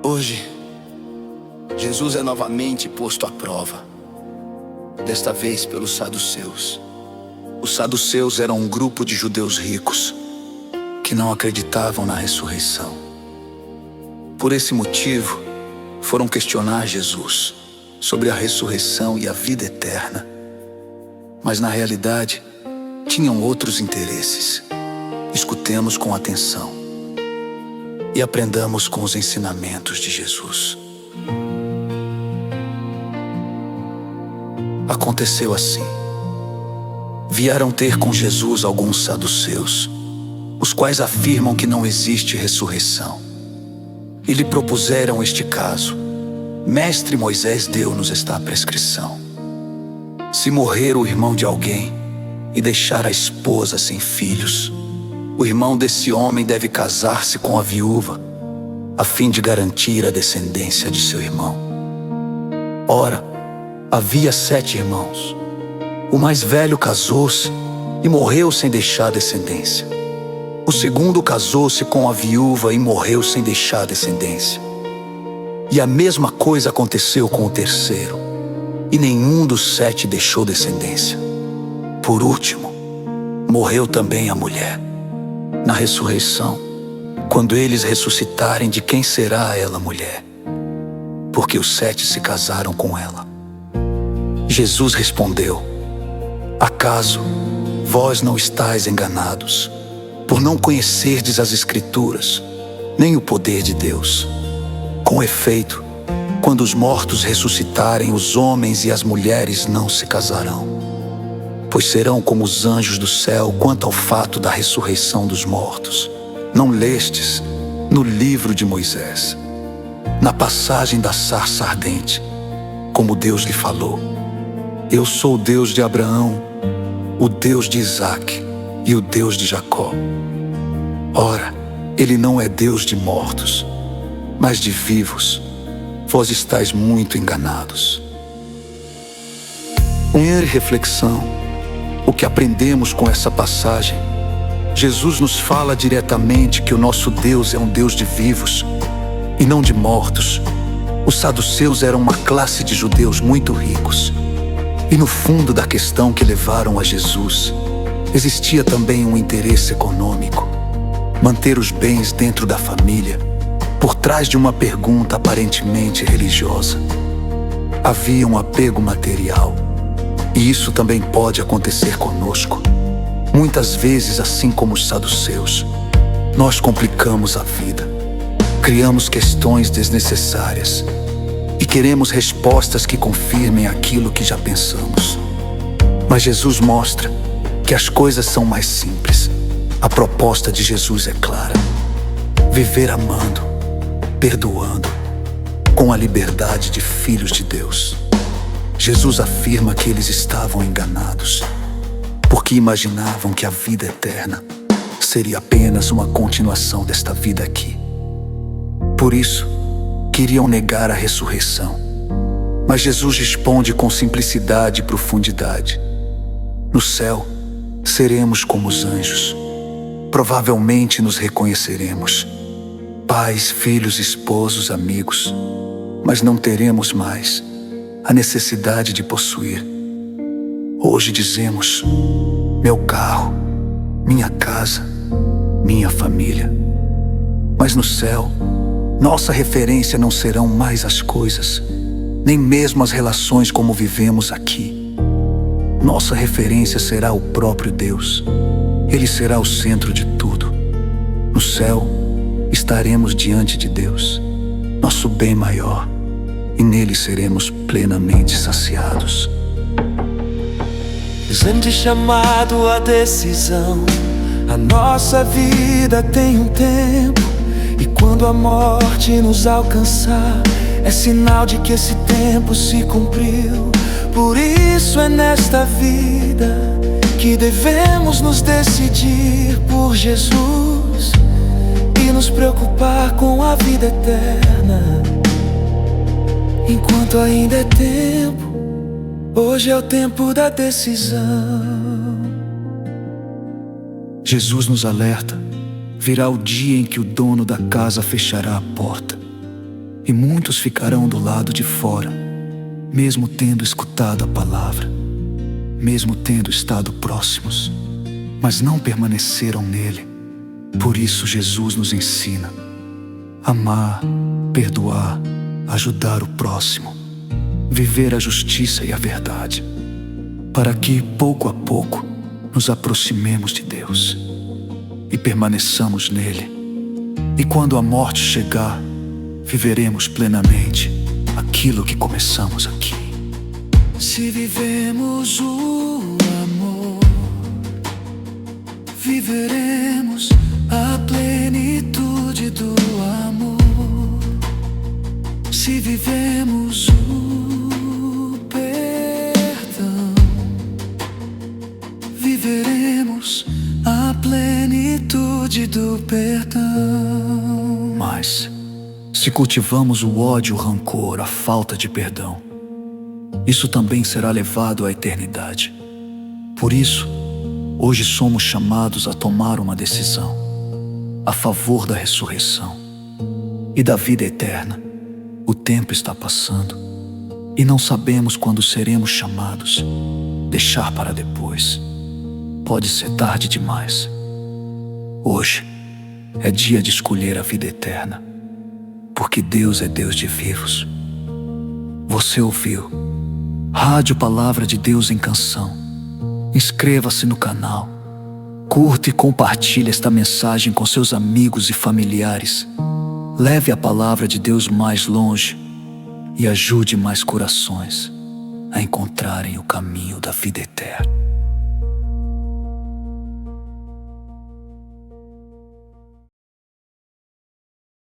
Hoje, Jesus é novamente posto à prova, desta vez pelos saduceus. Os saduceus eram um grupo de judeus ricos que não acreditavam na ressurreição. Por esse motivo, foram questionar Jesus sobre a ressurreição e a vida eterna. Mas na realidade, tinham outros interesses. Escutemos com atenção e aprendamos com os ensinamentos de Jesus. Aconteceu assim. Vieram ter com Jesus alguns saduceus, os quais afirmam que não existe ressurreição. E lhe propuseram este caso: Mestre, Moisés deu-nos esta prescrição. Se morrer o irmão de alguém e deixar a esposa sem filhos, o irmão desse homem deve casar-se com a viúva, a fim de garantir a descendência de seu irmão. Ora, havia 7 irmãos. O mais velho casou-se e morreu sem deixar descendência. O segundo casou-se com a viúva e morreu sem deixar descendência. E a mesma coisa aconteceu com o terceiro, e nenhum dos 7 deixou descendência. Por último, morreu também a mulher. Na ressurreição, quando eles ressuscitarem, de quem será ela mulher? Porque os 7 se casaram com ela. Jesus respondeu: Acaso vós não estáis enganados, por não conhecerdes as Escrituras, nem o poder de Deus? Com efeito, quando os mortos ressuscitarem, os homens e as mulheres não se casarão, pois serão como os anjos do céu quanto ao fato da ressurreição dos mortos. Não lestes no livro de Moisés, na passagem da sarça ardente, como Deus lhe falou: Eu sou o Deus de Abraão, o Deus de Isaque e o Deus de Jacó. Ora, ele não é Deus de mortos, mas de vivos. Vós estáis muito enganados. Em reflexão, o que aprendemos com essa passagem? Jesus nos fala diretamente que o nosso Deus é um Deus de vivos e não de mortos. Os saduceus eram uma classe de judeus muito ricos. E no fundo da questão que levaram a Jesus, existia também um interesse econômico: manter os bens dentro da família, por trás de uma pergunta aparentemente religiosa. Havia um apego material, e isso também pode acontecer conosco. Muitas vezes, assim como os saduceus, nós complicamos a vida, criamos questões desnecessárias e queremos respostas que confirmem aquilo que já pensamos. Mas Jesus mostra que as coisas são mais simples. A proposta de Jesus é clara: viver amando, perdoando, com a liberdade de filhos de Deus. Jesus afirma que eles estavam enganados, porque imaginavam que a vida eterna seria apenas uma continuação desta vida aqui. Por isso, queriam negar a ressurreição. Mas Jesus responde com simplicidade e profundidade: no céu, seremos como os anjos. Provavelmente nos reconheceremos, pais, filhos, esposos, amigos, mas não teremos mais a necessidade de possuir. Hoje dizemos: meu carro, minha casa, minha família. Mas no céu, nossa referência não serão mais as coisas, nem mesmo as relações como vivemos aqui. Nossa referência será o próprio Deus. Ele será o centro de tudo. No céu, estaremos diante de Deus, nosso bem maior, e nele seremos plenamente saciados. Grande chamado à decisão. A nossa vida tem um tempo, e quando a morte nos alcançar, é sinal de que esse tempo se cumpriu. Por isso é nesta vida que devemos nos decidir por Jesus e nos preocupar com a vida eterna. Enquanto ainda é tempo, hoje é o tempo da decisão. Jesus nos alerta: virá o dia em que o dono da casa fechará a porta e muitos ficarão do lado de fora, mesmo tendo escutado a palavra, mesmo tendo estado próximos, mas não permaneceram nele. Por isso Jesus nos ensina: amar, perdoar, ajudar o próximo, viver a justiça e a verdade, para que, pouco a pouco, nos aproximemos de Deus e permaneçamos nele. E quando a morte chegar, viveremos plenamente aquilo que começamos aqui. Se vivemos o amor, viveremos a plenitude do amor. Se vivemos o perdão, viveremos a plenitude do perdão. Mas, se cultivamos o ódio, o rancor, a falta de perdão, isso também será levado à eternidade. Por isso, hoje somos chamados a tomar uma decisão a favor da ressurreição e da vida eterna. O tempo está passando e não sabemos quando seremos chamados. Deixar para depois pode ser tarde demais. Hoje é dia de escolher a vida eterna, porque Deus é Deus de vivos. Você ouviu Rádio Palavra de Deus em Canção. Inscreva-se no canal, curta e compartilhe esta mensagem com seus amigos e familiares. Leve a palavra de Deus mais longe e ajude mais corações a encontrarem o caminho da vida eterna.